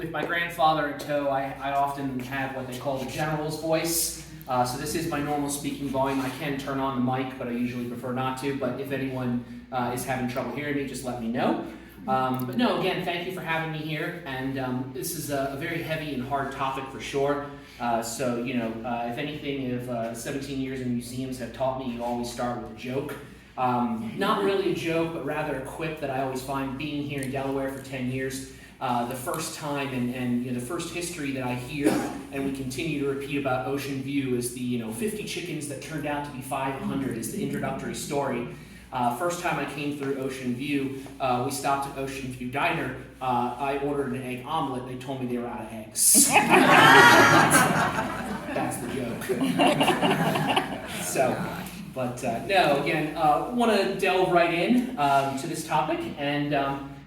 with my grandfather in tow, I often have what they call the general's voice. So this is my normal speaking volume. I can turn on the mic, but I usually prefer not to. But if anyone is having trouble hearing me, just let me know. But no, again, thank you for having me here. And this is a very heavy and hard topic for sure. So, if anything, if 17 years in museums have taught me, you always start with a joke. Not really a joke, but rather a quip that I always find being here in Delaware for 10 years. The first time and the first history that I hear and we continue to repeat about Ocean View is the 50 chickens that turned out to be 500 is the introductory story. First time I came through Ocean View, we stopped at Ocean View Diner. I ordered an egg omelet. They told me they were out of eggs. That's the joke. No, again, want to delve right in to this topic, and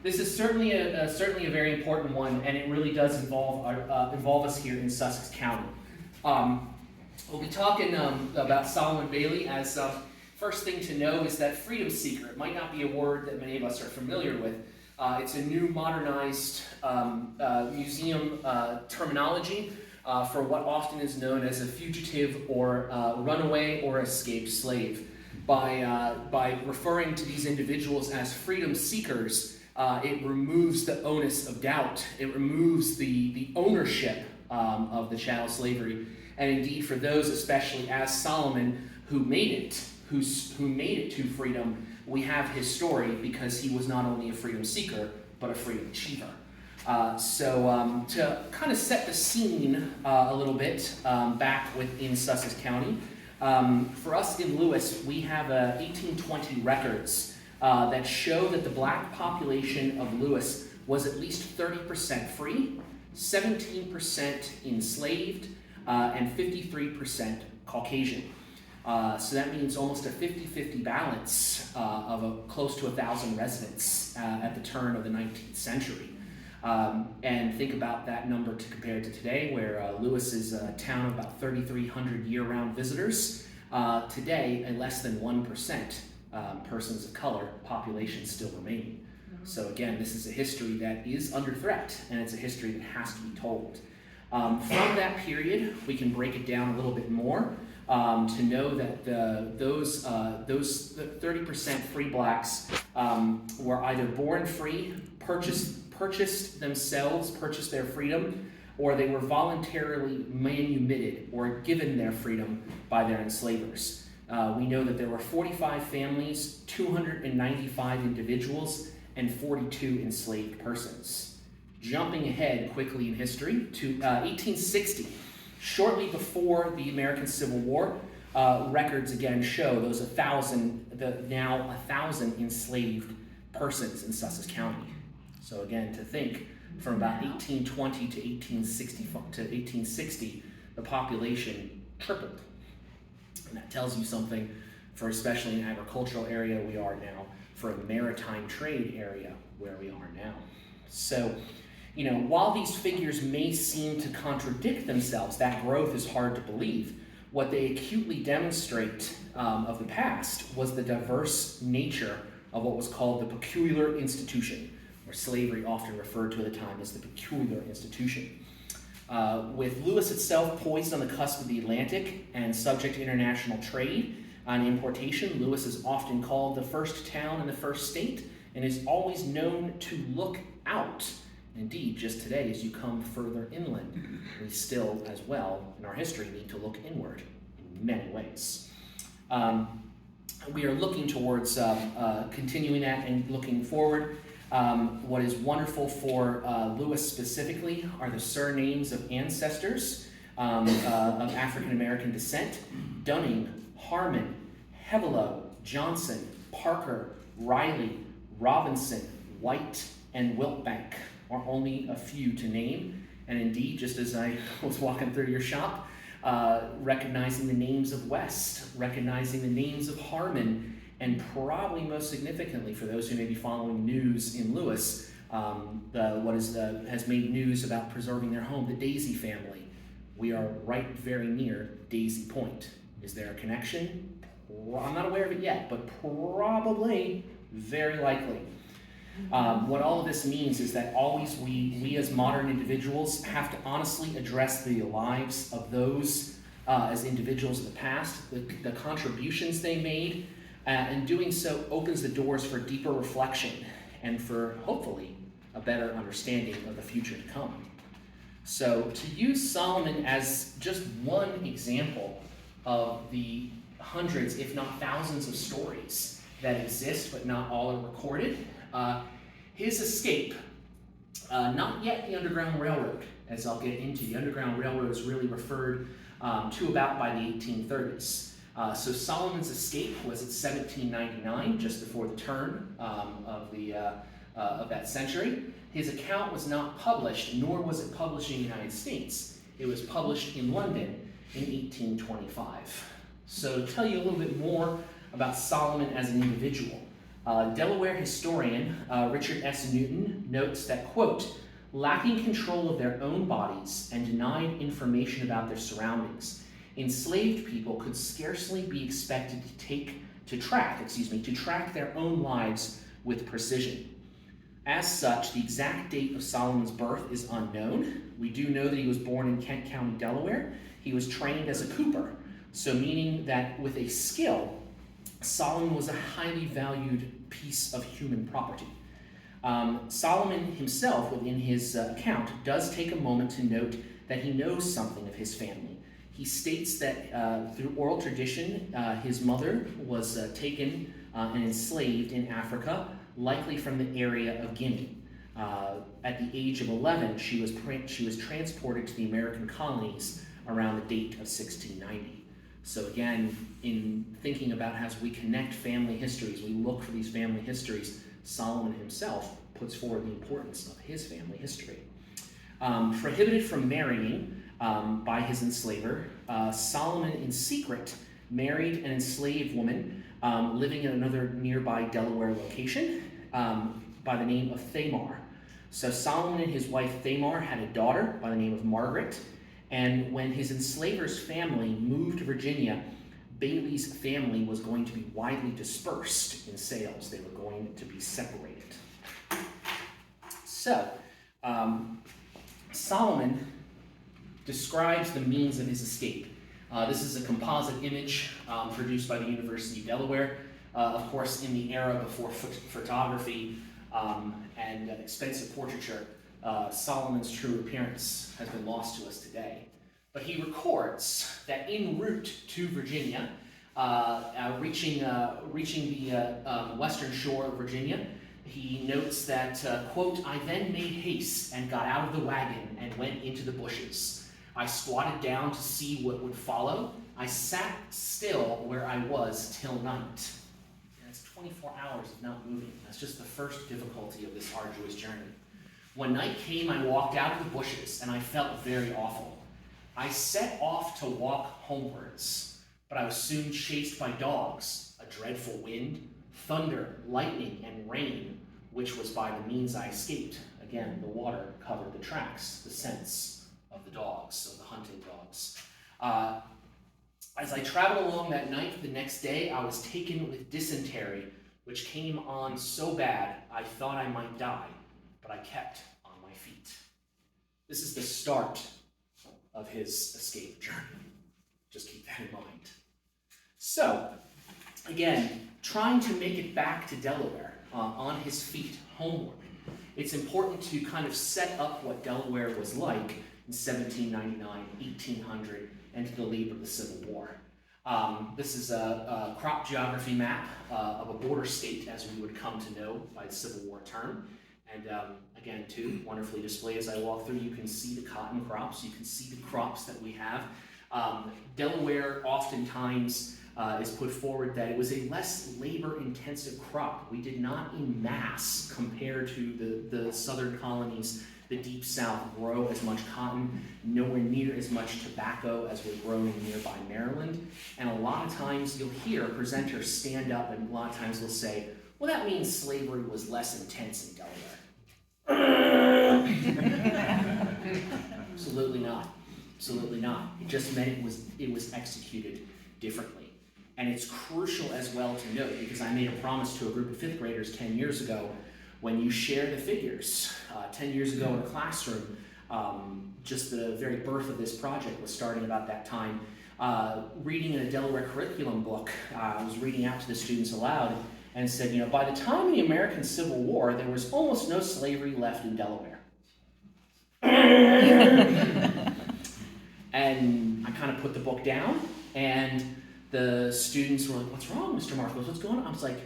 this is certainly a very important one, and it really does involve us here in Sussex County. We'll be talking about Solomon Bayley. As first thing to know is that freedom seeker. It might not be a word that many of us are familiar with. It's a new modernized museum terminology for what often is known as a fugitive or runaway or escaped slave. By referring to these individuals as freedom seekers, it removes the onus of doubt. It removes the ownership of the chattel slavery. And indeed, for those, especially as Solomon, who made it to freedom, we have his story because he was not only a freedom seeker, but a freedom achiever. So to kind of set the scene a little bit back within Sussex County, for us in Lewis, we have 1820 records that show that the black population of Lewis was at least 30% free, 17% enslaved, and 53% Caucasian. So that means almost a 50-50 balance of close to 1,000 residents at the turn of the 19th century. And think about that number compared to today, where Lewis is a town of about 3,300 year-round visitors. Today, a less than 1% persons of color population still remaining. So again, this is a history that is under threat, and it's a history that has to be told. From that period, we can break it down a little bit more to know that those 30% free blacks were either born free, purchased their freedom, or they were voluntarily manumitted or given their freedom by their enslavers. We know that there were 45 families, 295 individuals, and 42 enslaved persons. Jumping ahead quickly in history to 1860, shortly before the American Civil War, records again show those 1,000 enslaved persons in Sussex County. So again, to think from about 1820 to 1860, the population tripled. And that tells you something for especially an agricultural area we are now, for a maritime trade area where we are now. So, while these figures may seem to contradict themselves, that growth is hard to believe. What they acutely demonstrate of the past was the diverse nature of what was called the peculiar institution, or slavery often referred to at the time as the peculiar institution. With Lewis itself poised on the cusp of the Atlantic and subject to international trade and importation, Lewis is often called the first town in the first state and is always known to look out. Indeed, just today, as you come further inland, we still, as well, in our history, need to look inward in many ways. We are looking towards continuing that and looking forward. What is wonderful for Lewis specifically are the surnames of ancestors of African American descent: Dunning, Harmon, Hevelow, Johnson, Parker, Riley, Robinson, White, and Wiltbank are only a few to name. And indeed, just as I was walking through your shop, recognizing the names of West, recognizing the names of Harmon, and probably most significantly for those who may be following news in Lewis, has made news about preserving their home, the Daisy family. We are right very near Daisy Point. Is there a connection? I'm not aware of it yet, but probably, very likely. What all of this means is that always we as modern individuals have to honestly address the lives of those as individuals of the past, the contributions they made, and doing so opens the doors for deeper reflection and for, hopefully, a better understanding of the future to come. So to use Solomon as just one example of the hundreds, if not thousands of stories that exist, but not all are recorded, his escape, not yet the Underground Railroad, as I'll get into. The Underground Railroad is really referred to about by the 1830s. So Solomon's escape was in 1799, just before the turn of that century. His account was not published, nor was it published in the United States. It was published in London in 1825. So to tell you a little bit more about Solomon as an individual, Delaware historian Richard S. Newton notes that, quote, lacking control of their own bodies and denied information about their surroundings, enslaved people could scarcely be expected to track their own lives with precision. As such, the exact date of Solomon's birth is unknown. We do know that he was born in Kent County, Delaware. He was trained as a cooper, so meaning that with a skill, Solomon was a highly valued piece of human property. Solomon himself, within his account, does take a moment to note that he knows something of his family. He states that through oral tradition, his mother was taken and enslaved in Africa, likely from the area of Guinea. At the age of 11, she was transported to the American colonies around the date of 1690. So again, in thinking about how we connect family histories, we look for these family histories, Solomon himself puts forward the importance of his family history. Prohibited from marrying by his enslaver, Solomon in secret married an enslaved woman living in another nearby Delaware location by the name of Thamar. So Solomon and his wife Thamar had a daughter by the name of Margaret, and when his enslaver's family moved to Virginia, Bayley's family was going to be widely dispersed in sales. They were going to be separated. So, Solomon describes the means of his escape. This is a composite image produced by the University of Delaware. Of course, in the era before photography and expensive portraiture, Solomon's true appearance has been lost to us today. But he records that en route to Virginia, reaching the western shore of Virginia, he notes that, quote, I then made haste and got out of the wagon and went into the bushes. I squatted down to see what would follow. I sat still where I was till night. That's 24 hours of not moving. That's just the first difficulty of this arduous journey. When night came, I walked out of the bushes, and I felt very awful. I set off to walk homewards, but I was soon chased by dogs, a dreadful wind, thunder, lightning, and rain, which was by the means I escaped. Again, the water covered the tracks, the scents of the dogs, of the hunting dogs. As I traveled along that night, the next day, I was taken with dysentery, which came on so bad, I thought I might die, but I kept on my feet. This is the start of his escape journey. Just keep that in mind. So, again, trying to make it back to Delaware on his feet, homeward. It's important to kind of set up what Delaware was like in 1799, 1800, and to the lead of the Civil War. This is a crop geography map of a border state, as we would come to know by the Civil War term. And again, too, wonderfully displayed as I walk through, you can see the cotton crops, you can see the crops that we have. Delaware oftentimes is put forward that it was a less labor-intensive crop. We did not en masse, compared to the southern colonies, the deep south, grow as much cotton, nowhere near as much tobacco as was grown in nearby Maryland. And a lot of times you'll hear a presenter stand up and a lot of times they'll say, well, that means slavery was less intense in Delaware. Absolutely not. Absolutely not. It just meant it was executed differently. And it's crucial as well to note, because I made a promise to a group of fifth graders 10 years ago, When you share the figures, 10 years ago in a classroom, just the very birth of this project was starting about that time. Reading in a Delaware curriculum book, I was reading out to the students aloud and said, you know, by the time of the American Civil War, there was almost no slavery left in Delaware. And I kind of put the book down, and the students were like, what's wrong, Mr. Marcos? What's going on? I was like,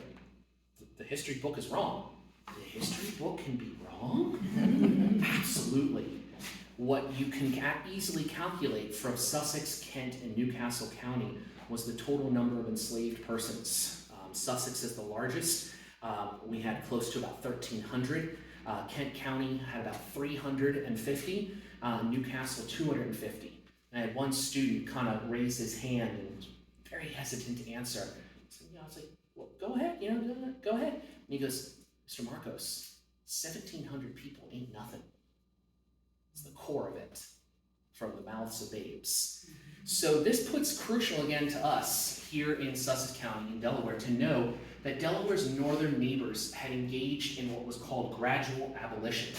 the history book is wrong. The history book can be wrong? Absolutely. What you can easily calculate from Sussex, Kent, and Newcastle County was the total number of enslaved persons. Sussex is the largest. We had close to about 1,300. Kent County had about 350. Newcastle, 250. I had one student kind of raise his hand and was very hesitant to answer. So, I was like, well, go ahead, go ahead. And he goes, Mr. Marcos, 1,700 people ain't nothing. It's the core of it, from the mouths of babes. So this puts crucial again to us here in Sussex County in Delaware to know that Delaware's northern neighbors had engaged in what was called gradual abolition.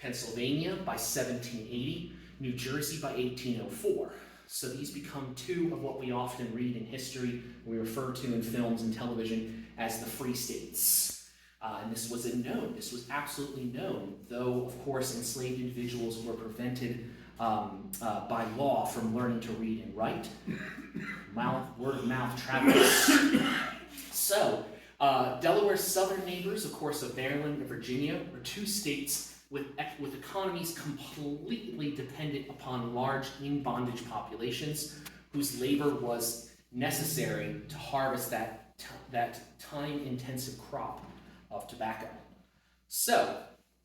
Pennsylvania by 1780, New Jersey by 1804. So these become two of what we often read in history, we refer to in films and television as the free states. And this was known, this was absolutely known, though of course enslaved individuals were prevented by law from learning to read and write. Word of mouth travels. So, Delaware's southern neighbors, of course, of Maryland and Virginia, were two states with economies completely dependent upon large in-bondage populations whose labor was necessary to harvest that time-intensive crop of tobacco. So,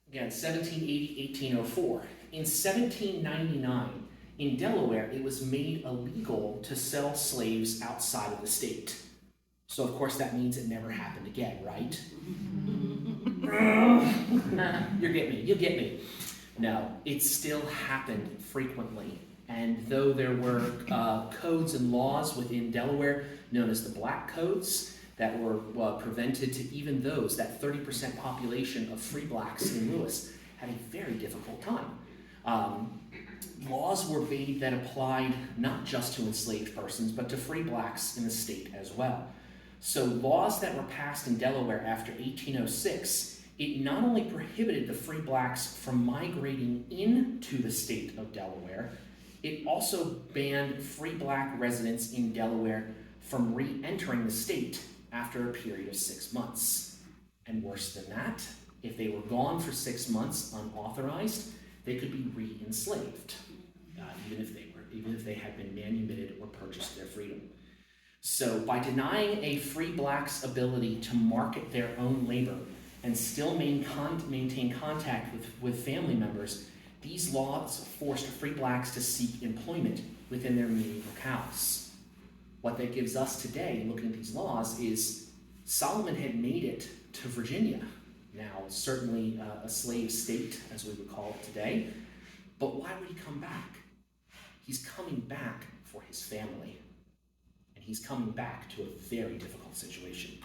again, 1780, 1804. In 1799, in Delaware, it was made illegal to sell slaves outside of the state. So, of course, that means it never happened again, right? You get me. No, it still happened frequently. And though there were codes and laws within Delaware known as the Black Codes that were prevented to even those, that 30% population of free blacks in Lewis had a very difficult time. Laws were made that applied not just to enslaved persons, but to free blacks in the state as well. So laws that were passed in Delaware after 1806, it not only prohibited the free blacks from migrating into the state of Delaware, it also banned free black residents in Delaware from re-entering the state after a period of 6 months. And worse than that, if they were gone for 6 months unauthorized, they could be re-enslaved, even if they had been manumitted or purchased their freedom. So by denying a free black's ability to market their own labor and still maintain contact with family members, these laws forced free blacks to seek employment within their immediate locales. What that gives us today, looking at these laws, is Solomon had made it to Virginia. Now, certainly a slave state, as we would call it today, but why would he come back? He's coming back for his family, and he's coming back to a very difficult situation.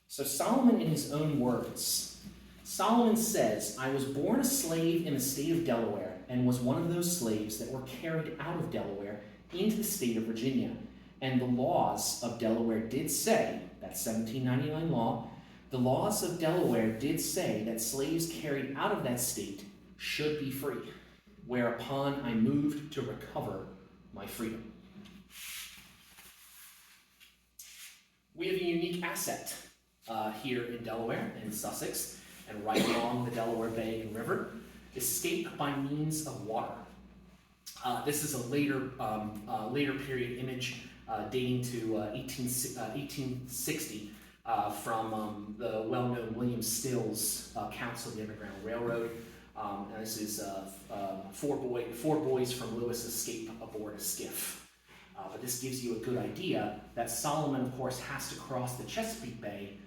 So Solomon, in his own words, Solomon says, I was born a slave in the state of Delaware and was one of those slaves that were carried out of Delaware into the state of Virginia. And the laws of Delaware did say, that 1799 law, the laws of Delaware did say that slaves carried out of that state should be free, whereupon I moved to recover my freedom. We have a unique asset here in Delaware and Sussex, and right along the Delaware Bay and River, escape by means of water. This is a later period image dating to 1860 from the well-known William Still's Council of the Underground Railroad. And this is four boys from Lewis escape aboard a skiff. But this gives you a good idea that Solomon, of course, has to cross the Chesapeake Bay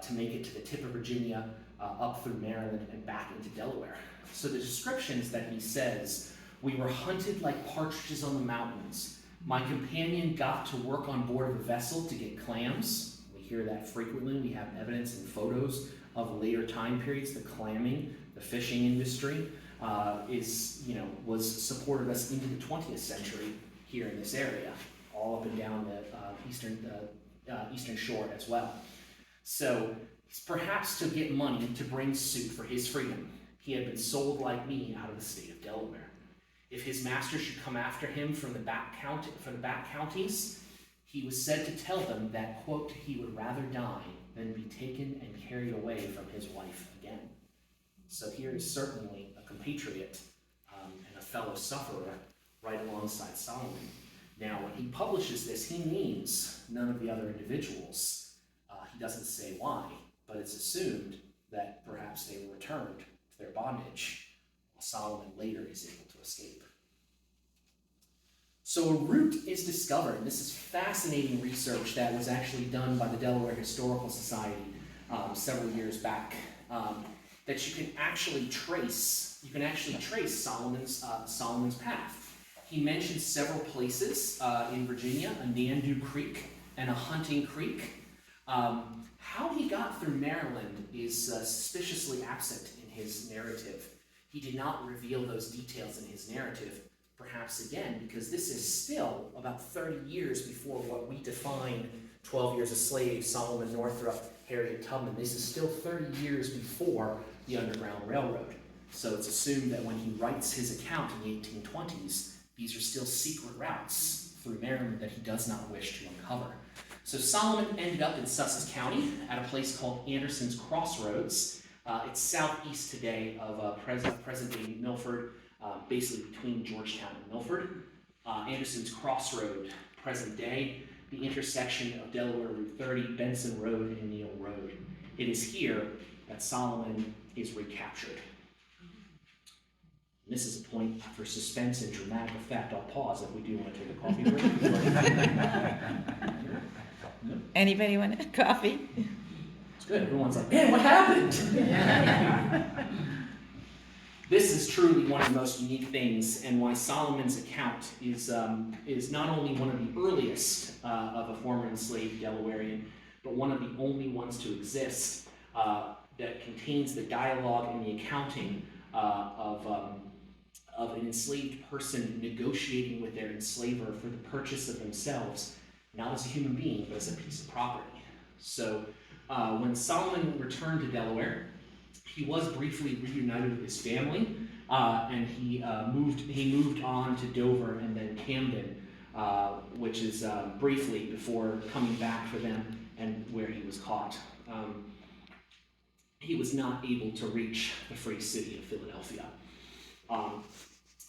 to make it to the tip of Virginia, up through Maryland and back into Delaware. So the descriptions that he says, we were hunted like partridges on the mountains. My companion got to work on board of a vessel to get clams. We hear that frequently. We have evidence and photos of later time periods. The clamming, the fishing industry was supported us into the 20th century here in this area, all up and down the eastern shore as well. So perhaps to get money to bring suit for his freedom, he had been sold like me out of the state of Delaware. If his master should come after him from the back counties, he was said to tell them that, quote, he would rather die than be taken and carried away from his wife again. So here is certainly a compatriot and a fellow sufferer right alongside Solomon. Now, when he publishes this, he names none of the other individuals. He doesn't say why, but it's assumed that perhaps they were returned to their bondage, while Solomon later is able to escape. So a route is discovered. This is fascinating research that was actually done by the Delaware Historical Society several years back. That you can actually trace. You can actually trace Solomon's path. He mentions several places in Virginia, a Nandu Creek and a Hunting Creek. How he got through Maryland is suspiciously absent in his narrative. He did not reveal those details in his narrative, perhaps again, because this is still about 30 years before what we define 12 Years a Slave, Solomon Northup, Harriet Tubman. This is still 30 years before the Underground Railroad. So it's assumed that when he writes his account in the 1820s, these are still secret routes through Maryland that he does not wish to uncover. So Solomon ended up in Sussex County at a place called Anderson's Crossroads. It's southeast today of present-day Milford, basically between Georgetown and Milford. Anderson's Crossroad, present day, the intersection of Delaware Route 30, Benson Road, and Neal Road. It is here that Solomon is recaptured. And this is a point for suspense and dramatic effect. I'll pause if we do want to take a coffee break. Anybody want a coffee? It's good. Everyone's like, man, what happened? This is truly one of the most unique things, and why Solomon's account is not only one of the earliest of a former enslaved Delawarean, but one of the only ones to exist that contains the dialogue and the accounting of an enslaved person negotiating with their enslaver for the purchase of themselves, not as a human being, but as a piece of property. So when Solomon returned to Delaware, he was briefly reunited with his family, and he moved on to Dover and then Camden, which is briefly before coming back for them and where he was caught. He was not able to reach the free city of Philadelphia.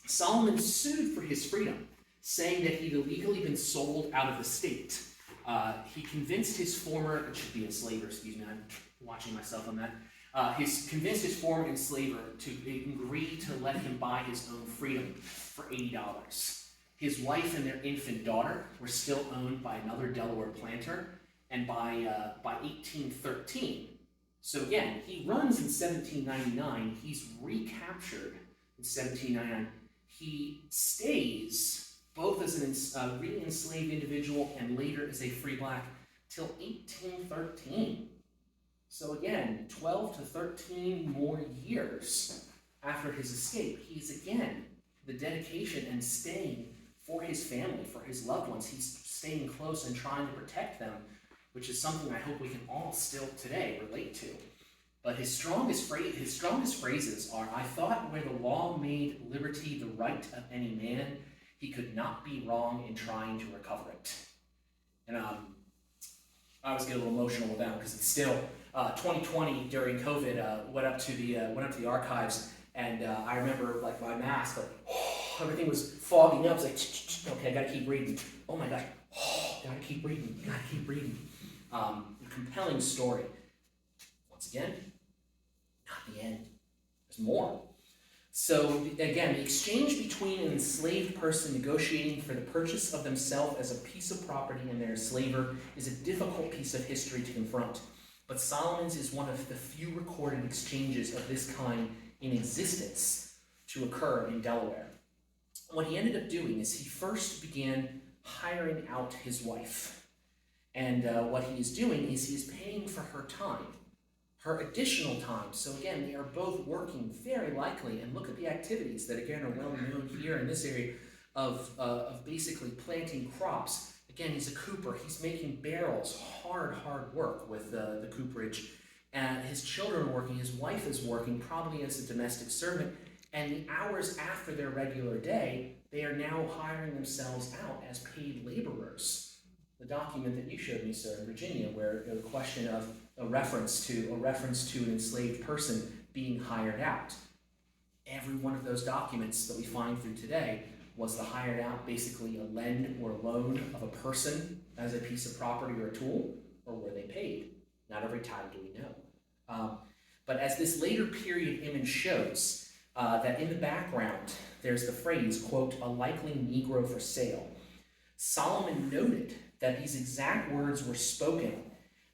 Solomon sued for his freedom, saying that he'd illegally been sold out of the state. He convinced his former, it should be enslaver, excuse me, I'm watching myself on that. Convinced his former enslaver to agree to let him buy his own freedom for $80. His wife and their infant daughter were still owned by another Delaware planter, and by 1813, so again, he runs in 1799, he's recaptured in 1799. He stays both as a re-enslaved individual and later as a free black till 1813. So again, 12 to 13 more years after his escape, he's again the dedication and staying for his family, for his loved ones. He's staying close and trying to protect them, which is something I hope we can all still today relate to. But his strongest phrases are, "I thought where the law made liberty the right of any man, he could not be wrong in trying to recover it." And I always get a little emotional with that because it's still 2020 during COVID. Went up to the archives, and I remember like my mask, like everything was fogging up. It's like, okay, I gotta keep reading. Oh my God, gotta keep reading. A compelling story. Once again, not the end. There's more. So again, the exchange between an enslaved person negotiating for the purchase of themselves as a piece of property and their enslaver is a difficult piece of history to confront. But Solomon's is one of the few recorded exchanges of this kind in existence to occur in Delaware. What he ended up doing is he first began hiring out his wife. And what he is doing is he is paying for her time, her additional time. So again, they are both working very likely, and look at the activities that again are well known here in this area of basically planting crops. Again, he's a cooper. He's making barrels, hard work with the cooperage. And his children are working, his wife is working, probably as a domestic servant. And the hours after their regular day, they are now hiring themselves out as paid laborers. The document that you showed me, sir, in Virginia, where the question of a reference to an enslaved person being hired out. Every one of those documents that we find through today was the hired out, basically a lend or loan of a person as a piece of property or a tool, or were they paid? Not every time do we know. But as this later period image shows, that in the background, there's the phrase, quote, "a likely Negro for sale." Solomon noted that these exact words were spoken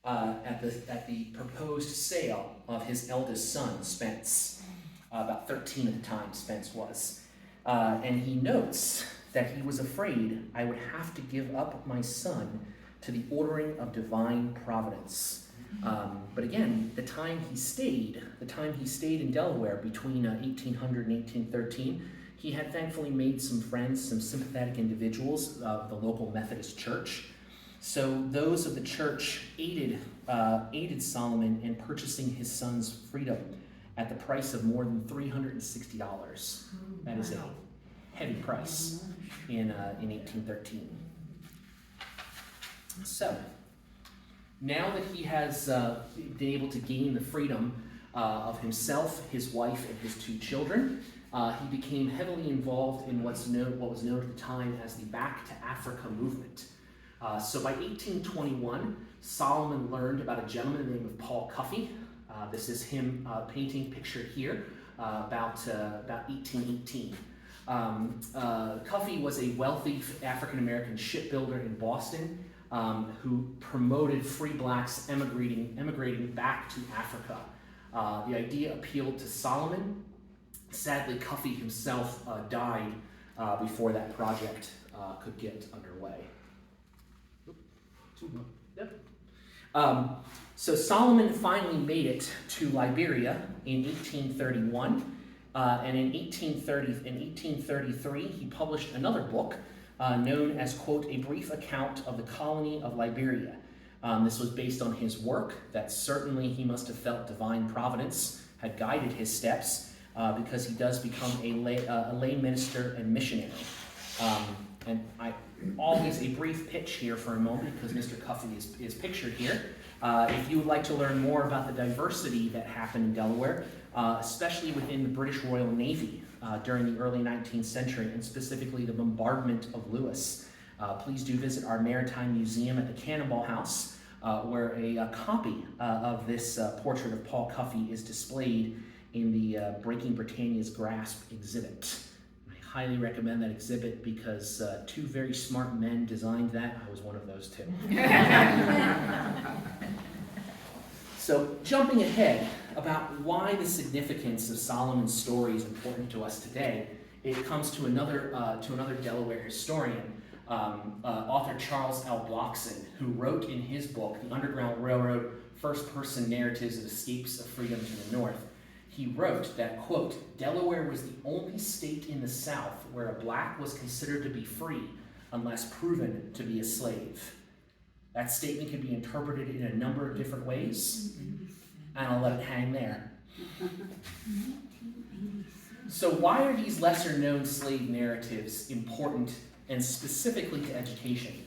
at the proposed sale of his eldest son, Spence. About 13 at the time, Spence was. And he notes that he was afraid, "I would have to give up my son to the ordering of divine providence." But again, the time he stayed in Delaware between 1800 and 1813, he had thankfully made some friends, some sympathetic individuals of the local Methodist church. So those of the church aided Solomon in purchasing his son's freedom at the price of more than $360. That is a heavy price in 1813. So now that he has been able to gain the freedom of himself, his wife, and his 2 children, he became heavily involved in what was known at the time as the Back to Africa movement. So by 1821, Solomon learned about a gentleman named Paul Cuffey. This is him painting pictured here about 1818. Cuffey was a wealthy African-American shipbuilder in Boston who promoted free blacks emigrating back to Africa. The idea appealed to Solomon. Sadly, Cuffey himself died before that project could get underway. So Solomon finally made it to Liberia in 1831, and in 1833 he published another book known as, quote, "A Brief Account of the Colony of Liberia." This was based on his work that certainly he must have felt divine providence had guided his steps, because he does become a lay minister and missionary. And always a brief pitch here for a moment, because Mr. Cuffey is pictured here. If you would like to learn more about the diversity that happened in Delaware, especially within the British Royal Navy during the early 19th century, and specifically the bombardment of Lewis, please do visit our Maritime Museum at the Cannonball House, where a copy of this portrait of Paul Cuffey is displayed in the Breaking Britannia's Grasp exhibit. I highly recommend that exhibit because 2 very smart men designed that. I was one of those 2. So jumping ahead about why the significance of Solomon's story is important to us today, it comes to another Delaware historian, author Charles L. Blockson, who wrote in his book, The Underground Railroad, First-Person Narratives of Escapes of Freedom to the North. He wrote that, quote, "Delaware was the only state in the South where a black was considered to be free unless proven to be a slave." That statement can be interpreted in a number of different ways, and I'll let it hang there. So why are these lesser-known slave narratives important, and specifically to education?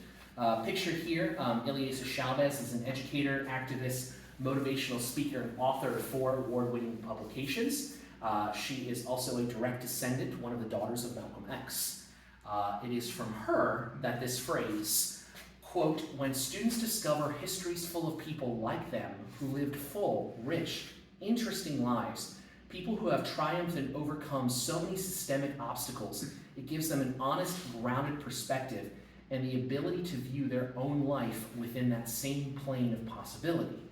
Pictured here, Ileasa Chavez is an educator, activist, motivational speaker, and author of 4 award-winning publications. She is also a direct descendant, one of the daughters of Malcolm X. It is from her that this phrase, quote, "When students discover histories full of people like them who lived full, rich, interesting lives, people who have triumphed and overcome so many systemic obstacles, it gives them an honest, grounded perspective and the ability to view their own life within that same plane of possibility."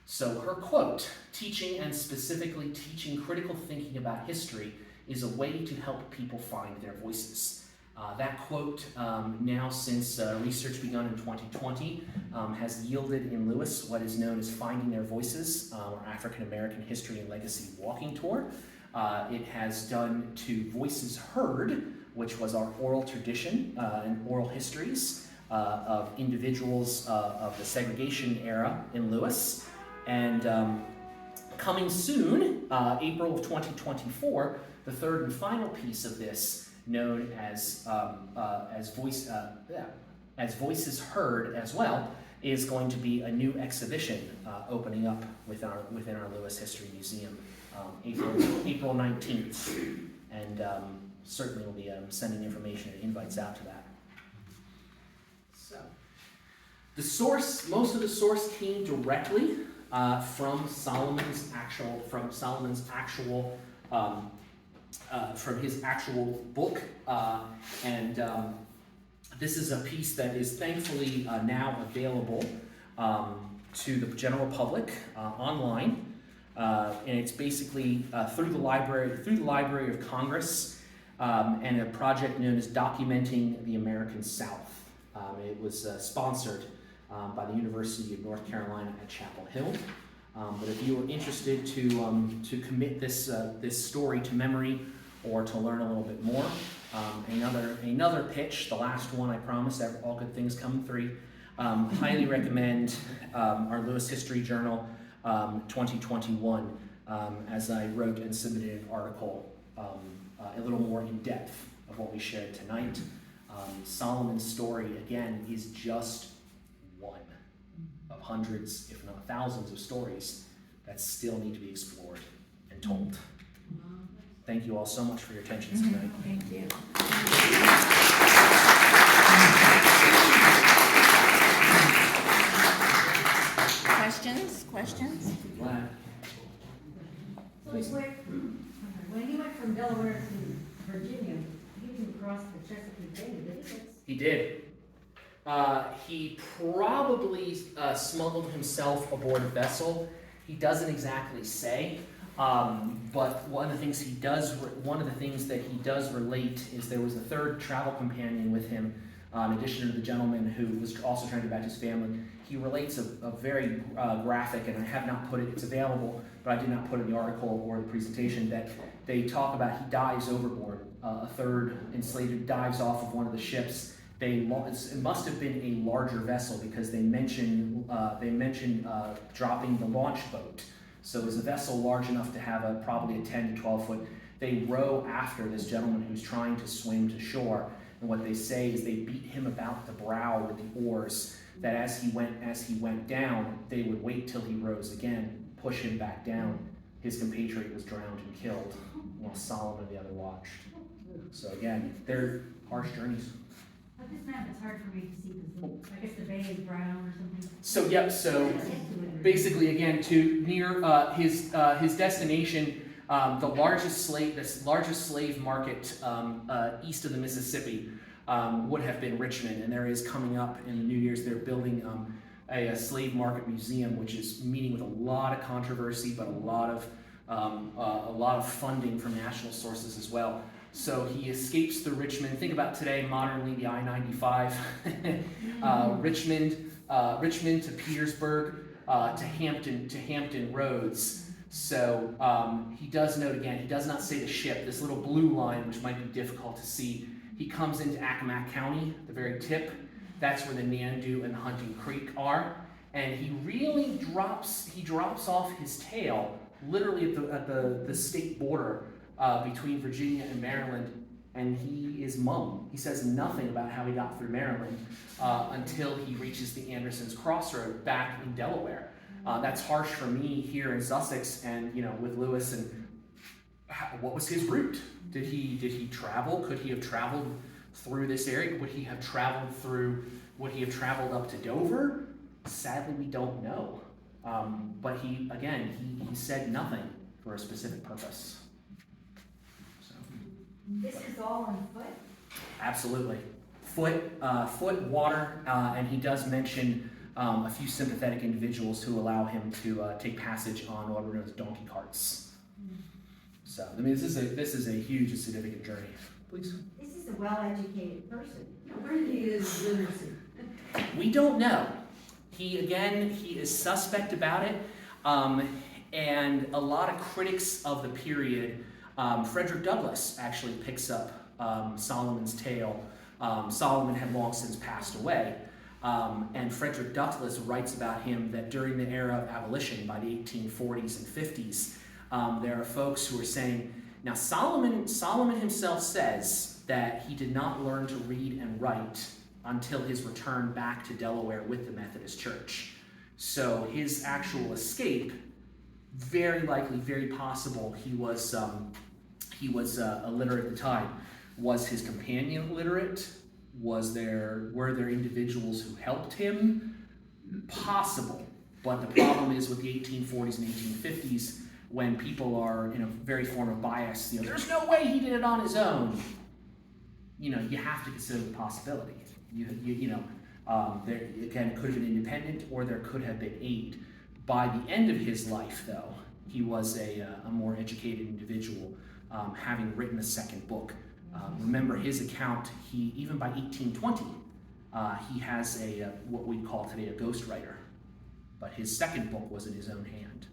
So her quote, "Teaching, and specifically teaching critical thinking about history, is a way to help people find their voices." That quote, now since research begun in 2020, has yielded in Lewis what is known as Finding Their Voices, or African American History and Legacy Walking Tour. It has done to Voices Heard, which was our oral tradition and oral histories of individuals of the segregation era in Lewis. And coming soon, April of 2024, the third and final piece of this, known as Voices Heard as well, is going to be a new exhibition opening up within our Lewis History Museum April 19th, and certainly we'll be sending information and invites out to that. So, most of the source came directly from his actual book, and this is a piece that is thankfully now available to the general public online, and it's basically through the Library of Congress, and a project known as Documenting the American South. It was sponsored by the University of North Carolina at Chapel Hill. But if you are interested to commit this story to memory or to learn a little bit more, another pitch, the last one I promise, all good things come free. Highly recommend our Lewis History Journal 2021, as I wrote and submitted an article a little more in depth of what we shared tonight. Solomon's story, again, is just one of hundreds, if not thousands, of stories that still need to be explored and told. Thank you all so much for your attention tonight. Thank you. Questions? Glad. So when he went from Delaware to Virginia, he didn't cross the Chesapeake Bay, did he? He did. He probably smuggled himself aboard a vessel. He doesn't exactly say, but one of the things that he does relate is there was a third travel companion with him, in addition to the gentleman who was also trying to get back to his family. He relates a very graphic, and I have not put it, it's available, but I did not put it in the article or the presentation, that they talk about he dives overboard. A third enslaved dives off of one of the ships. It must have been a larger vessel because they mention dropping the launch boat. So it was a vessel large enough to have probably a 10 to 12 foot. They row after this gentleman who's trying to swim to shore, and what they say is they beat him about the brow with the oars, that as he went down, they would wait till he rose again, push him back down. His compatriot was drowned and killed, while Solomon and the other watched. So again, they're harsh journeys. But this map, it's hard for me to see because I guess the bay is brown or something. So basically, again, to near his destination, the largest slave market east of the Mississippi would have been Richmond, and there is coming up in the New Year's. They're building a slave market museum, which is meeting with a lot of controversy, but a lot of funding from national sources as well. So he escapes through Richmond. Think about today, modernly, the I-95, Richmond to Petersburg, to Hampton Roads. So he does note again, he does not say the ship, this little blue line, which might be difficult to see. He comes into Accomack County, the very tip. That's where the Nandu and Hunting Creek are. And he really drops off his tail, literally at the state border between Virginia and Maryland, and he is mum. He says nothing about how he got through Maryland until he reaches the Anderson's Crossroad back in Delaware. That's harsh for me here in Sussex, and with Lewis. And what was his route? Did he travel? Could he have traveled through this area? Would he have traveled up to Dover? Sadly, we don't know. But he said nothing for a specific purpose. This is all on foot? Absolutely. Foot, water, and he does mention a few sympathetic individuals who allow him to take passage on what we're known as donkey carts. So, I mean, this is a huge and significant journey. Please. This is a well-educated person. Where he is literacy? We don't know. He is suspect about it, and a lot of critics of the period, Frederick Douglass actually picks up Solomon's tale. Solomon had long since passed away, and Frederick Douglass writes about him that during the era of abolition, by the 1840s and 50s, there are folks who are saying, now Solomon himself says that he did not learn to read and write until his return back to Delaware with the Methodist Church. So his actual escape, very likely, very possible, he was illiterate at the time. Was his companion illiterate? Were there individuals who helped him? Possible. But the problem is with the 1840s and 1850s, when people are in a very form of bias, there's no way he did it on his own. You have to consider the possibility. There again, could have been independent, or there could have been aid. By the end of his life, though, he was a more educated individual, having written a second book. Remember his account. Even by 1820, he has what we call today a ghostwriter, but his second book was in his own hand.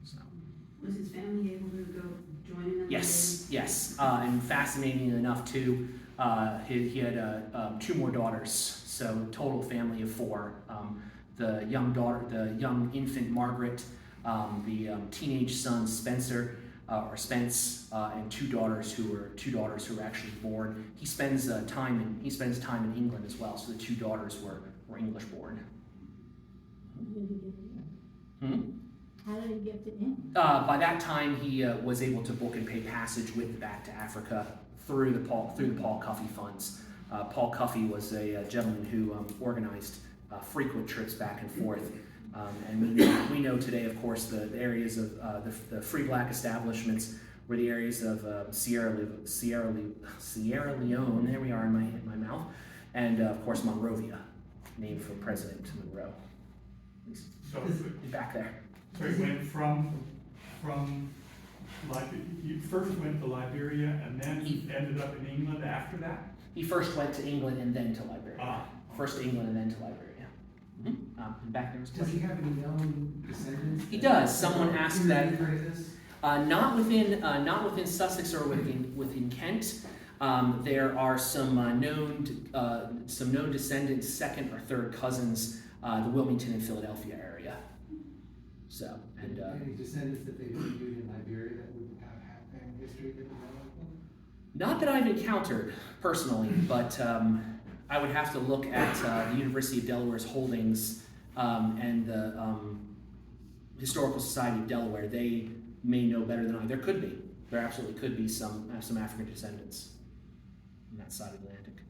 So. Was his family able to go join him? Yes, and fascinating enough too, he had 2 more daughters, so total family of 4. The young infant Margaret, the teenage son Spencer, Spence, and 2 daughters who were actually born. He spends time in England as well, so the 2 daughters were English born. How did he get to him? By that time, he was able to book and pay passage with back to Africa through the Paul Cuffey funds. Paul Cuffey was a gentleman who organized frequent trips back and forth. And we know today, of course, the areas of the free black establishments were the areas of Sierra Leone. There we are in my mouth, and of course Monrovia, named for President Monroe. So Back there. So he went from you first went to Liberia and then he ended up in England after that? He first went to England and then to Liberia. Ah. First to England and then to Liberia. And back there was Does he have any known descendants? He does. Someone asked that. This? Not within Sussex or within Kent. There are some known descendants, second or third cousins, the Wilmington and Philadelphia area. So and any descendants that they interviewed in Liberia that would have family history that would know them? not that I've encountered personally, but I would have to look at the University of Delaware's holdings and the Historical Society of Delaware. They may know better than I. There could be. There absolutely could be some African descendants on that side of the Atlantic.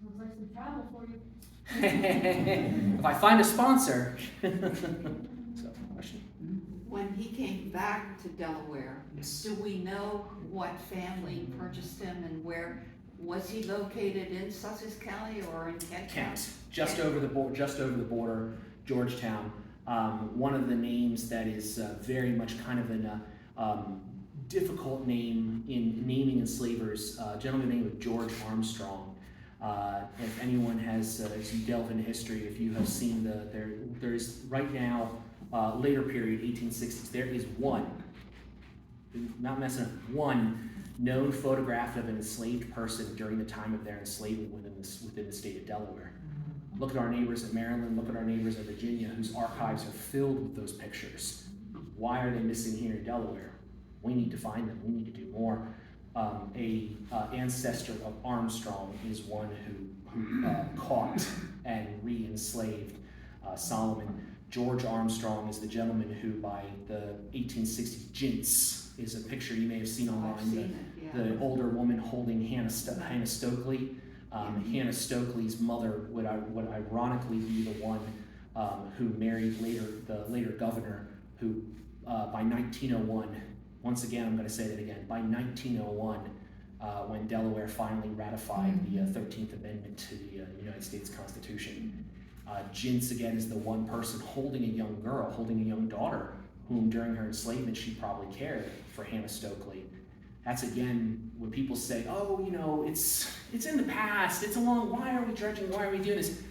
Sounds like some travel for you. If I find a sponsor. So, question? When he came back to Delaware, Yes. do we know what family purchased him and where? Was he located in Sussex County or in Kent? Kent, just over the border, Georgetown. One of the names that is very much kind of a difficult name in naming enslavers, a gentleman named George Armstrong. If anyone has, as you delve into history, if you have seen there's right now, later period, 1860s, there is one, not messing up, one known photograph of an enslaved person during the time of their enslavement within the state of Delaware. Look at our neighbors in Maryland, look at our neighbors in Virginia, whose archives are filled with those pictures. Why are they missing here in Delaware? We need to find them, we need to do more. Ancestor of Armstrong is one who caught and re-enslaved Solomon. George Armstrong is the gentleman who, by the 1860s, Jints is a picture you may have seen online. I've seen it, yeah. The older woman holding Hannah Stokely. Hannah Stokely's mother would ironically be the one who married the later governor, who by 1901, once again I'm going to say that again, by 1901, when Delaware finally ratified the 13th Amendment to the United States Constitution, Jints again is the one person holding a young girl, holding a young daughter, whom during her enslavement she probably cared for Hannah Stokely. That's again when people say, oh, you know, it's in the past, it's a long, why are we dredging, why are we doing this?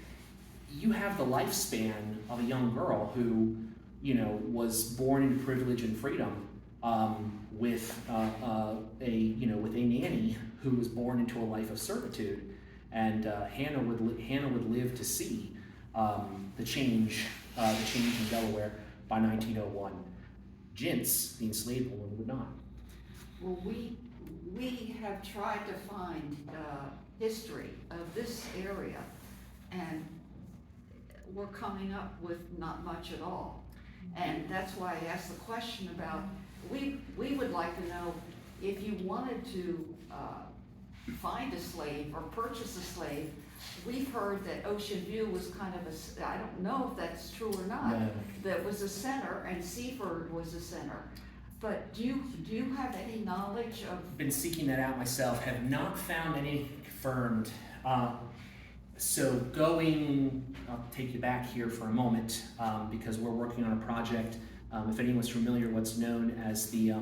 You have the lifespan of a young girl who, you know, was born in privilege and freedom, with with a nanny who was born into a life of servitude, and Hannah would live to see the change in Delaware by 1901. Jints, the enslaved woman, would not. Well, we have tried to find history of this area, and we're coming up with not much at all. And that's why I asked the question about, we would like to know if you wanted to find a slave or purchase a slave. We've heard that Ocean View was kind of I don't know if that's true or not, No. that was a center and Seaford was a center. But do you have any knowledge of? Been seeking that out myself, have not found any confirmed. So I'll take you back here for a moment, because we're working on a project, if anyone's familiar, what's known as the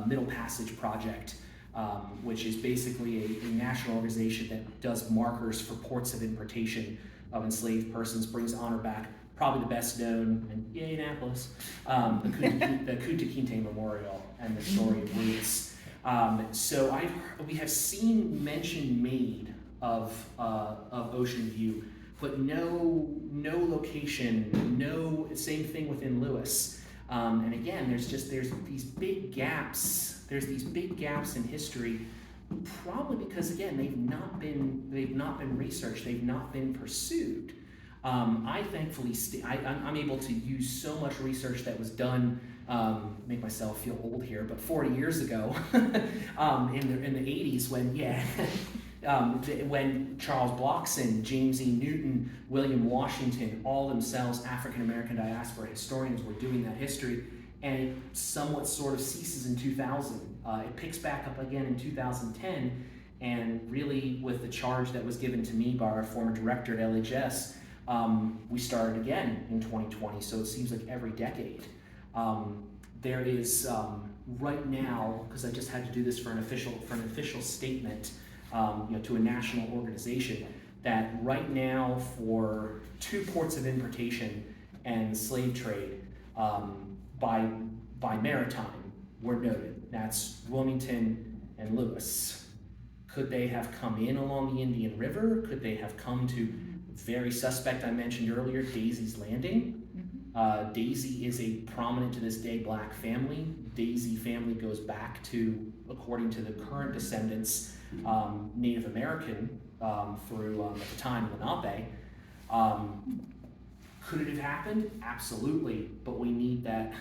Middle Passage Project, which is basically a national organization that does markers for ports of importation of enslaved persons, brings honor back. Probably the best known, and yay, Annapolis, the Kunta Kinte Memorial and the story of roots. So we have seen mention made of Ocean View, but no location, no, same thing within Lewis. And again, there's these big gaps. There's these big gaps in history, probably because again they've not been researched, they've not been pursued. I thankfully I'm able to use so much research that was done. Make myself feel old here, but 40 years ago, in the 80s, when Charles Blockson, James E. Newton, William Washington, all themselves African American diaspora historians, were doing that history, and it somewhat sort of ceases in 2000. It picks back up again in 2010, and really with the charge that was given to me by our former director at LHS, we started again in 2020, so it seems like every decade. There is right now, because I just had to do this for an official statement, to a national organization, that right now for 2 ports of importation and slave trade by maritime were noted. That's Wilmington and Lewis. Could they have come in along the Indian River? Could they have come to very suspect I mentioned earlier, Daisy's Landing? Daisy is a prominent to this day Black family. Daisy family goes back to, according to the current descendants, Native American through at the time Lenape. Could it have happened? Absolutely, but we need that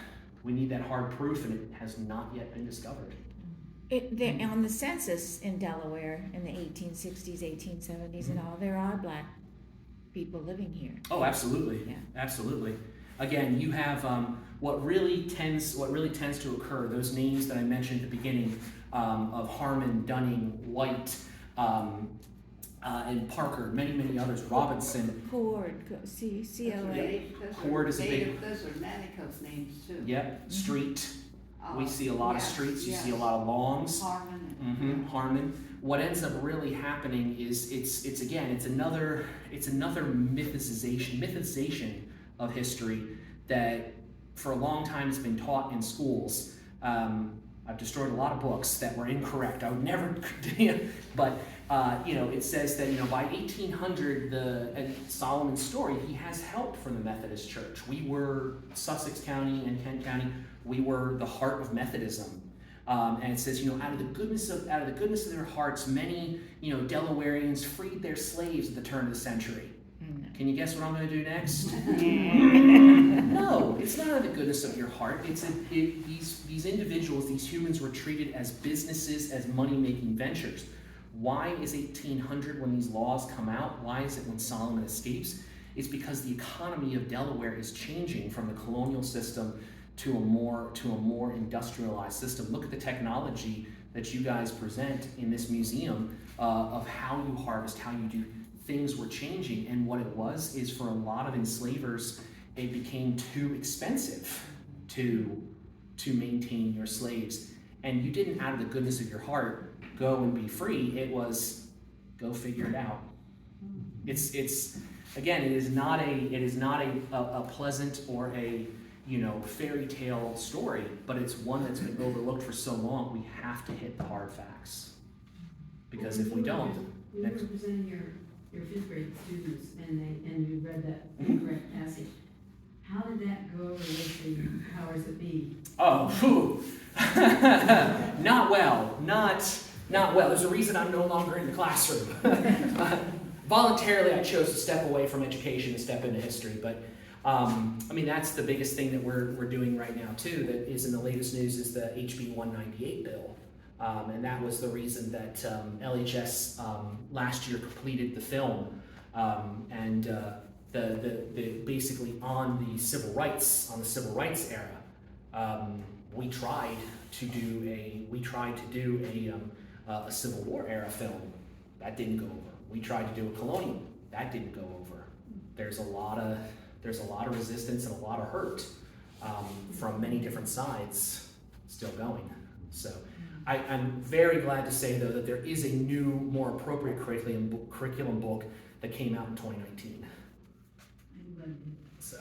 hard proof, and it has not yet been discovered. On the census in Delaware in the 1860s, 1870s, and all, there are Black people living here. Oh, absolutely, Yeah. absolutely. Again, you have what really tends to occur. Those names that I mentioned at the beginning of Harmon, Dunning, White, and Parker, many others. Robinson. Cord, C-O-A. Cord is a big. Those are Manico's names too. Yep. Street. We see a lot of streets. You see a lot of longs. Harmon. Harmon. What ends up really happening is it's another mythization of history that for a long time has been taught in schools. I've destroyed a lot of books that were incorrect. I would never, but it says that by 1800, and Solomon's story, he has help from the Methodist Church. We were Sussex County and Kent County. We were the heart of Methodism. And it says, out of the goodness of their hearts, many, Delawareans freed their slaves at the turn of the century. Can you guess what I'm going to do next? No, it's not out of the goodness of your heart. These individuals, these humans were treated as businesses, as money-making ventures. Why is 1800 when these laws come out? Why is it when Solomon escapes? It's because the economy of Delaware is changing from the colonial system to a more industrialized system. Look at the technology that you guys present in this museum of how you harvest, how you do. Things were changing, and what it was is for a lot of enslavers, it became too expensive to maintain your slaves. and you didn't, out of the goodness of your heart, go and be free. It was, go figure it out. It's again, it is not a pleasant or a fairy tale story, but it's one that's been overlooked for so long. We have to hit the hard facts, because if we don't, You were presenting your fifth grade students and you read that incorrect passage. How did that go over with the powers that be? oh, whew. Not well. Not well. There's a reason I'm no longer in the classroom. Voluntarily, I chose to step away from education and step into history, but that's the biggest thing that we're doing right now too, that is in the latest news, is the HB 198 bill. And that was the reason that LHS last year completed the film, and the basically on the civil rights era. We tried to do a Civil War era film. That didn't go over. We tried to do a colonial. That didn't go over. There's a lot of resistance and a lot of hurt from many different sides still going. So I'm very glad to say, though, that there is a new, more appropriate curriculum book that came out in 2019. So.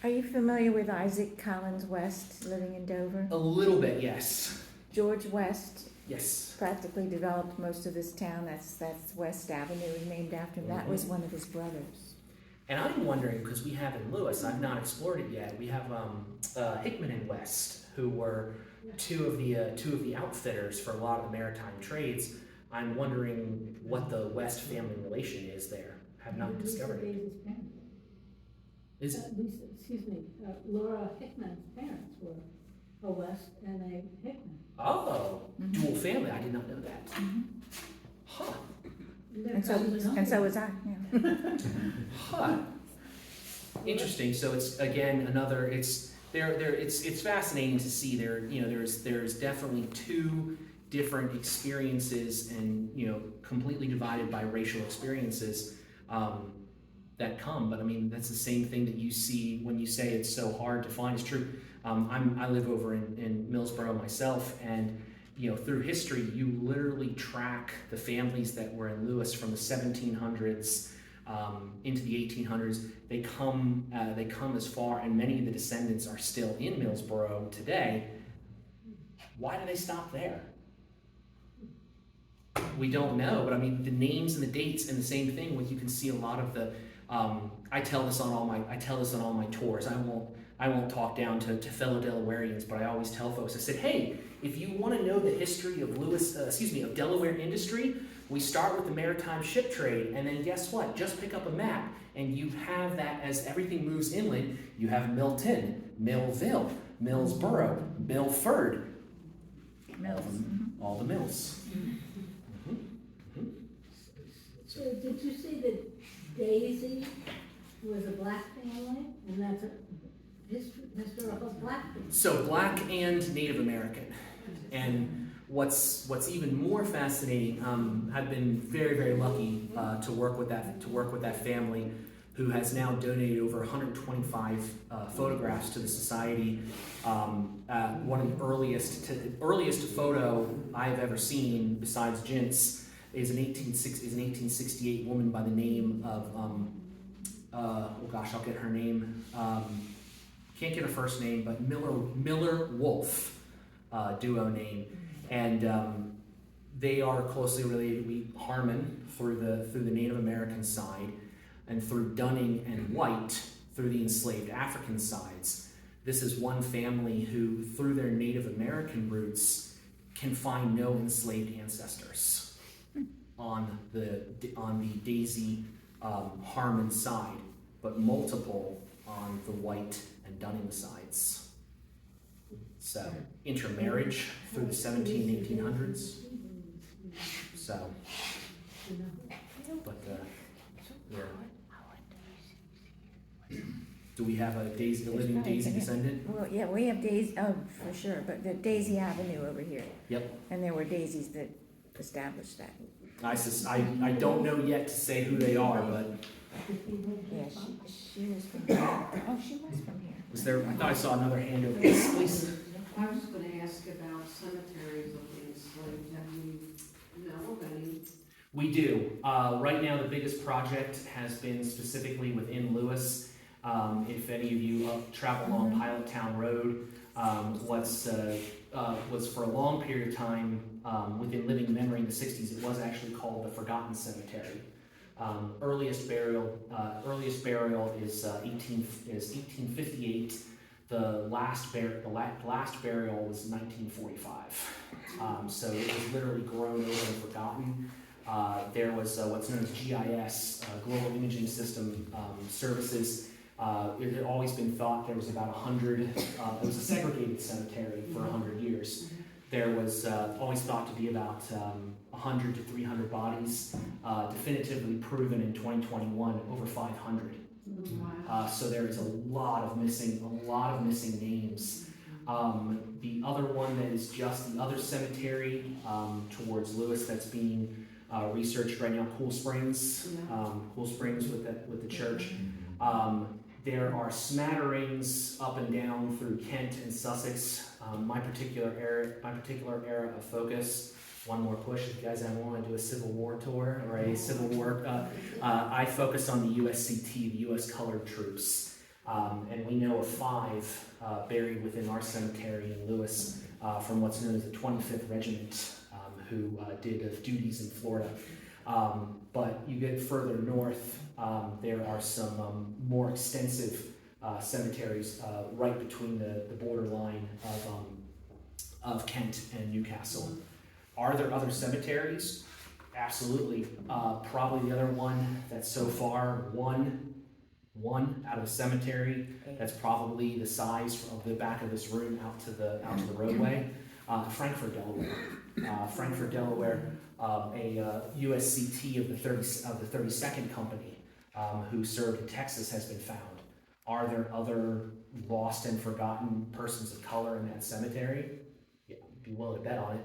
Are you familiar with Isaac Collins West living in Dover? A little bit, yes. George West Yes. practically developed most of this town. That's West Avenue is named after him. That was one of his brothers. And I'm wondering, because we have in Lewis, I've not explored it yet. We have Hickman and West, who were two of the outfitters for a lot of the maritime trades. I'm wondering what the West family relation is there. Have not discovered it. Is it? Laura Hickman's parents were a West and a Hickman. Oh, dual family. I did not know that. Huh. And so was I. Yeah. Huh. Interesting. So it's again another. It's fascinating to see there's definitely two different experiences, and completely divided by racial experiences that come. But I mean, that's the same thing that you see when you say it's so hard to find. It's true. I live over in Millsboro myself, and through history, you literally track the families that were in Lewis from the 1700s into the 1800s. They come as far, and many of the descendants are still in Millsboro today. Why do they stop there? We don't know, but I mean, the names and the dates, and the same thing when you can see a lot of the. I tell this on all my tours. I won't talk down to fellow Delawareans, but I always tell folks. I said, hey, if you want to know the history of of Delaware industry, we start with the maritime ship trade, and then guess what? Just pick up a map, and you have that as everything moves inland. You have Milton, Millville, Millsboro, Milford, all the mills. So did you say that Daisy was a black family, and that's a historical black family? So black and Native American, and what's even more fascinating, I've been very, very lucky to work with that family, who has now donated over 125 photographs to the society. One of the earliest photo I've ever seen, besides Jint's, is an 1868 woman by the name of I'll get her name. Can't get her first name, but Miller Wolfe, duo name, and they are closely related. Harmon through the Native American side, and through Dunning and White through the enslaved African sides. This is one family who, through their Native American roots, can find no enslaved ancestors on the Daisy Harmon side, but multiple on the White and Dunning sides. So intermarriage through the 1800s. So, but yeah. Do we have a living Daisy descendant? Well, yeah, we have Daisy. Oh, for sure. But the Daisy Avenue over here. Yep. And there were daisies that established that. I don't know yet to say who they are, but Yeah, she was from here. Oh, she was from here. was there? I thought I saw another hand over there. Please. I was just gonna ask about cemeteries of the enslaved. Have you know of any? We do. Right now, the biggest project has been specifically within Lewis. If any of you travel along Pilot Town Road, was for a long period of time within living memory in the 60s, it was actually called the Forgotten Cemetery. Earliest burial is 1858. The last burial was 1945. So it was literally grown over and forgotten. There was what's known as GIS, Global Imaging System Services. It had always been thought there was about 100, it was a segregated cemetery for 100 years. There was always thought to be about 100 to 300 bodies, definitively proven in 2021, over 500. So there is a lot of missing names. The other one that is just the other cemetery towards Lewis that's being researched right now, Cool Springs with the church. There are smatterings up and down through Kent and Sussex. My particular area of focus. One more push if you guys ever want to do a Civil War tour or a Civil War. I focus on the USCT, the U.S. Colored Troops, and we know of 5 buried within our cemetery in Lewis from what's known as the 25th Regiment, who did duties in Florida. But you get further north, there are some more extensive cemeteries right between the borderline of Kent and Newcastle. Are there other cemeteries? Absolutely. Probably the other one that's so far one out of a cemetery that's probably the size of the back of this room out to the roadway. Frankfort, Delaware. A USCT of the 32nd Company who served in Texas has been found. Are there other lost and forgotten persons of color in that cemetery? Yeah, I'd be willing to bet on it.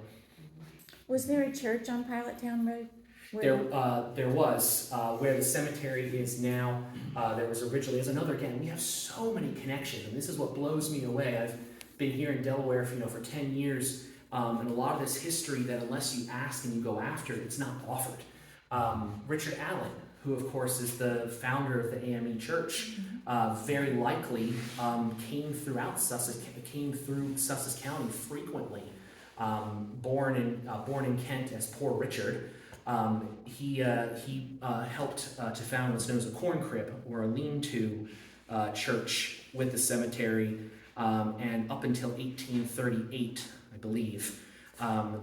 Was there a church on Pilot Town Road? There was, where the cemetery is now, there was originally, we have so many connections, and this is what blows me away. I've been here in Delaware for 10 years, and a lot of this history that unless you ask and you go after, it's not offered. Richard Allen, who of course is the founder of the AME Church, very likely came through Sussex County frequently. Born in Kent as Poor Richard, he helped to found what's known as a corn crib or a lean-to church with the cemetery, and up until 1838, I believe,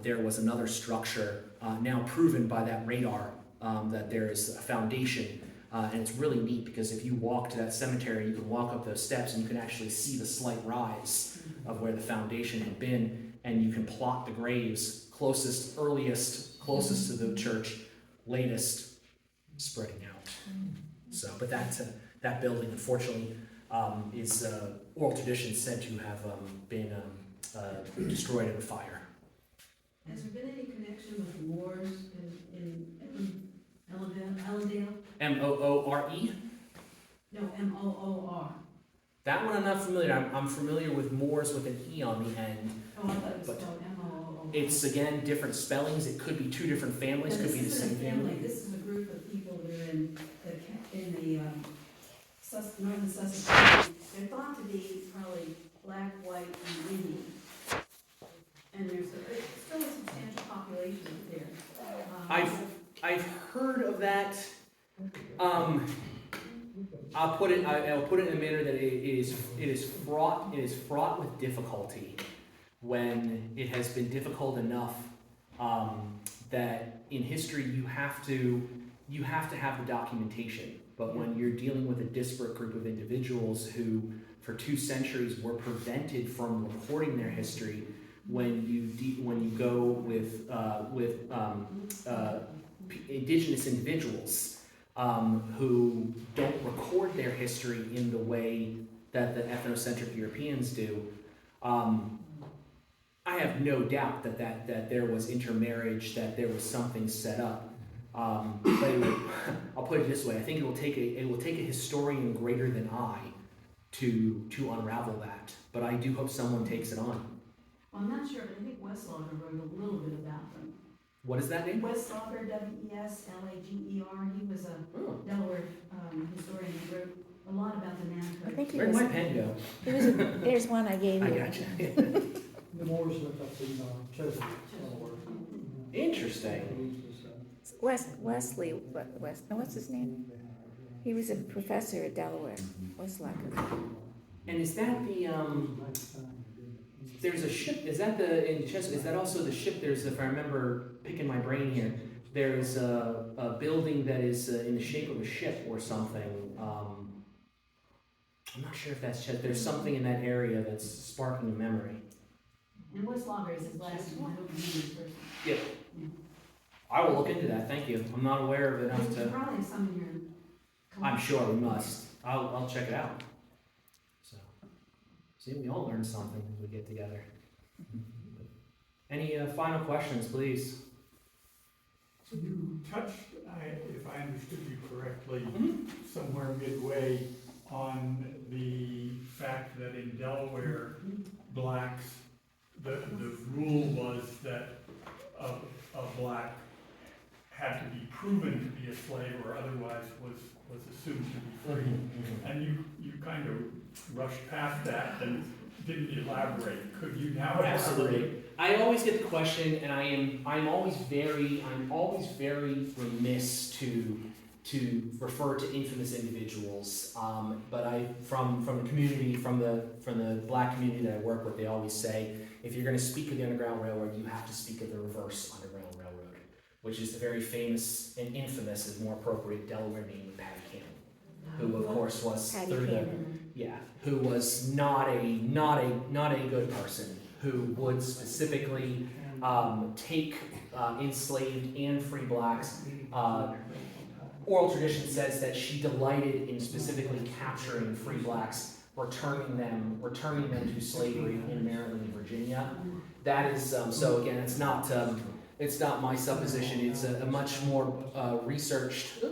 there was another structure now proven by that radar that there is a foundation, and it's really neat because if you walk to that cemetery, you can walk up those steps and you can actually see the slight rise of where the foundation had been. And you can plot the graves closest to the church, latest spreading out. So, but that building, unfortunately, is oral tradition said to have been destroyed in a fire. Has there been any connection with Moors in Ellendale? Moore? No, Moor. That one I'm not familiar. I'm familiar with Moors with an E on the end. Oh, I thought it was spelled Moor. It's again different spellings. It could be 2 different families. Could be the same family. This is a group of people that are in the northern Sussex County. They're thought to be probably black, white, and Indian. And there's still a substantial population there. I've heard of that. I'll put it in a manner that it is fraught with difficulty when it has been difficult enough that in history you have to have the documentation. But when you're dealing with a disparate group of individuals who for 2 centuries were prevented from recording their history, when you go with indigenous individuals who don't record their history in the way that the ethnocentric Europeans do, I have no doubt that there was intermarriage, that there was something set up. But I'll put it this way: I think it will take a historian greater than I to unravel that. But I do hope someone takes it on. I'm not sure, but I think Westlager wrote a little bit about them. What is that name? Westlager, Weslager, he was a Oh, Delaware historian, he wrote a lot about the Nanticoke. I think he where'd was, my pen go? there's one I gave I you. gotcha. The Moors lived up in Chesapeake, Delaware. Interesting. Wesley, what's his name? He was a professor at Delaware, Westlager. And is that the, there's a ship, is that the, in Chesapeake, is that also the ship, there's, if I remember picking my brain here, there's a building that is in the shape of a ship or something. I'm not sure if that's Chesapeake, there's something in that area that's sparking a memory. And Westlager is his last name, I don't remember his first name. Yeah. I will look into that, thank you. I'm not aware of it enough There's to, probably some in your. I'm sure we must. I'll check it out. So, see, we all learn something as we get together. Any final questions, please? So you touched, if I understood you correctly, Mhm. somewhere midway on the fact that in Delaware, blacks, the rule was that a black had to be proven to be a slave or otherwise was assumed to be free. And you kind of rushed past that and didn't elaborate. Could you now elaborate? Absolutely. I always get the question, and I'm always very remiss to refer to infamous individuals. But from the community, from the black community that I work with, they always say, if you're going to speak of the Underground Railroad, you have to speak of the reverse Underground Railroad, which is the very famous and infamous, is more appropriate, Delaware name of Patty Cannon, who of course was Patty through the Cannon. who was not a good person, who would specifically take enslaved and free blacks. Oral tradition says that she delighted in specifically capturing free blacks, returning them to slavery in Maryland and Virginia. That is so again, it's not my supposition. It's a much more researched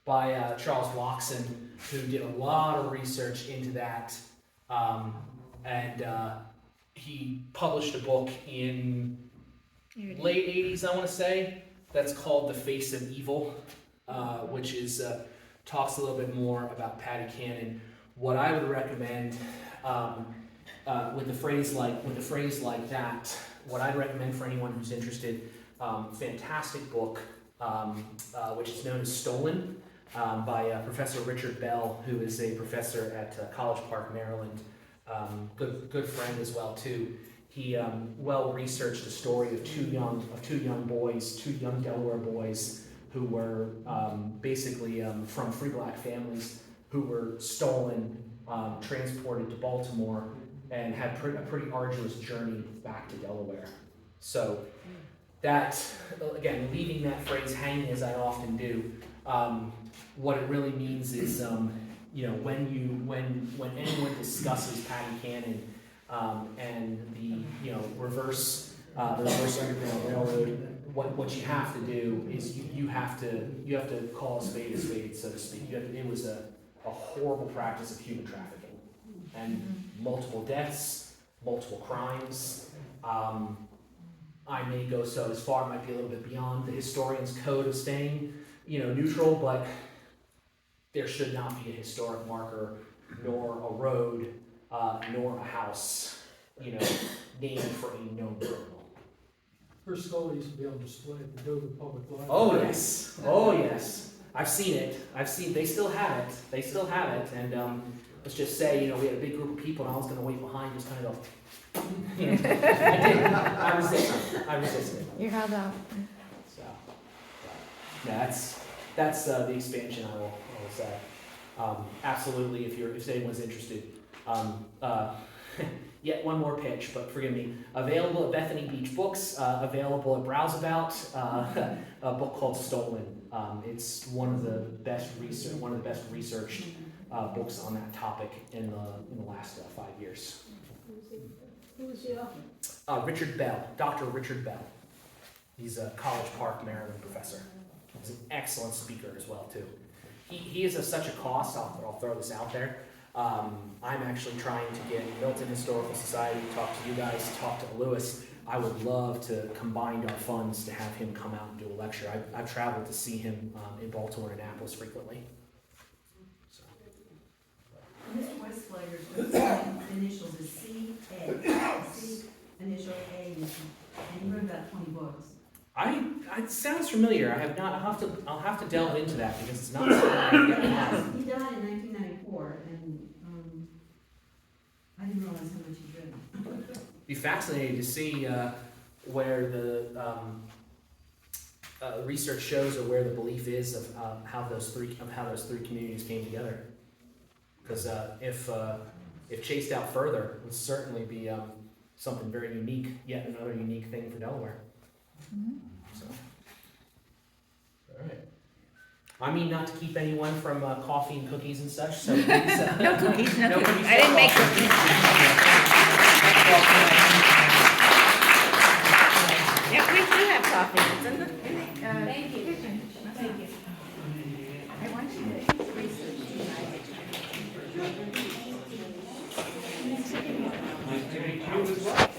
by Charles Watson, who did a lot of research into that, and he published a book in late 80s, I want to say, that's called The Face of Evil, which is talks a little bit more about Patty Cannon. What I would recommend with the phrase like that, what I'd recommend for anyone who's interested, fantastic book, which is known as Stolen, by Professor Richard Bell, who is a professor at College Park, Maryland. Good friend as well too. He well researched the story of two young Delaware boys who were basically from free black families who were stolen, transported to Baltimore, and had a pretty arduous journey back to Delaware. So that, again, leaving that phrase hanging as I often do, what it really means is, when anyone discusses Patty Cannon and the reverse Underground Railroad, what you have to do is you have to call a spade, so to speak. It was a horrible practice of human trafficking, and multiple deaths, multiple crimes. I may go so as far, it might be a little bit beyond the historian's code of staying, neutral, but there should not be a historic marker, nor a road, nor a house, named for a known criminal. Her skull used to be on display at the Dover Public Library. Oh yes. I've seen it. They still have it. And let's just say, we had a big group of people, and I was going to wait behind, just kind of go. I didn't. I resisted. You're held out. So, that's the expansion I will say. Absolutely, if anyone's interested. Yet one more pitch, but forgive me. Available at Bethany Beach Books. Available at Browseabout. A book called Stolen. It's one of the best researched books on that topic in the last 5 years. Who's the author? Richard Bell, Dr. Richard Bell. He's a College Park, Maryland professor. He's an excellent speaker as well too. He is of such a cost. I'll throw this out there. I'm actually trying to get Milton Historical Society, talk to you guys, talk to Lewis. I would love to combine our funds to have him come out and do a lecture. I've traveled to see him in Baltimore and Annapolis frequently. So. Mr. Westflager's initials is C.A. C initial A, and he wrote about 20 books. It sounds familiar. I have not. I'll have to delve into that because it's not something I yet have. He died in 1994, and I didn't realize how much he'd written. Be fascinating to see where the research shows or where the belief is of how those three communities came together. Because if chased out further, it would certainly be something very unique, yet another unique thing for Delaware. So, all right. I mean, not to keep anyone from coffee and cookies and such. So please, No cookies, no no cookies. cookies, I didn't no make coffee. cookies. Yeah, we do have coffee. It's in the, Thank you. Thank you. I want you to research tonight. Nice to meet you as well.